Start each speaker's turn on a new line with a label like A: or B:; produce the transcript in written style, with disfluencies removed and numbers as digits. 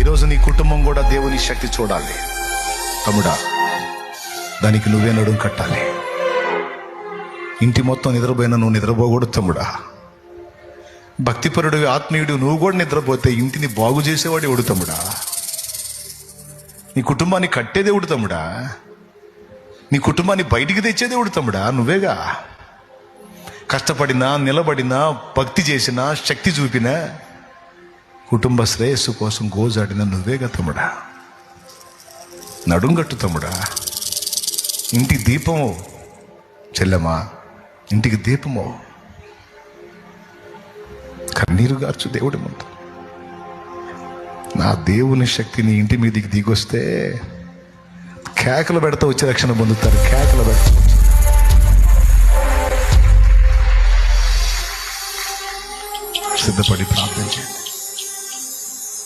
A: ఈరోజు నీ కుటుంబం కూడా దేవుని శక్తి చూడాలి. తమ్ముడా, దానికి నువ్వే నడుం కట్టాలి. ఇంటి మొత్తం నిద్రపోయినా నువ్వు నిద్రపోకూడదు తమ్ముడా. భక్తిపరుడు, ఆత్మీయుడు నువ్వు కూడా నిద్రపోతే ఇంటిని బాగు చేసేవాడు ఎవడు తమ్ముడా? నీ కుటుంబాన్ని కట్టేదేవుడు తమ్ముడా. నీ కుటుంబాన్ని బయటికి తెచ్చేదేవుడు తమ్ముడా. నువ్వేగా. కష్టపడినా, నిలబడినా, భక్తి చేసినా, శక్తి చూపినా, కుటుంబ శ్రేయస్సు కోసం గోజాడినా నువ్వేగా తమ్ముడా. నడుంగట్టు తమ్ముడా. ఇంటి దీపము చెల్లెమా, ఇంటికి దీపము. కన్నీరు గార్చు దేవుడి ముందు. నా దేవుని శక్తి నీ ఇంటి మీదకి దిగొస్తే కేకలు పెడతా వచ్చి రక్షణ పొందుతారు. కేకలు పెడతా సిద్ధపడి ప్రార్థన చేయండి.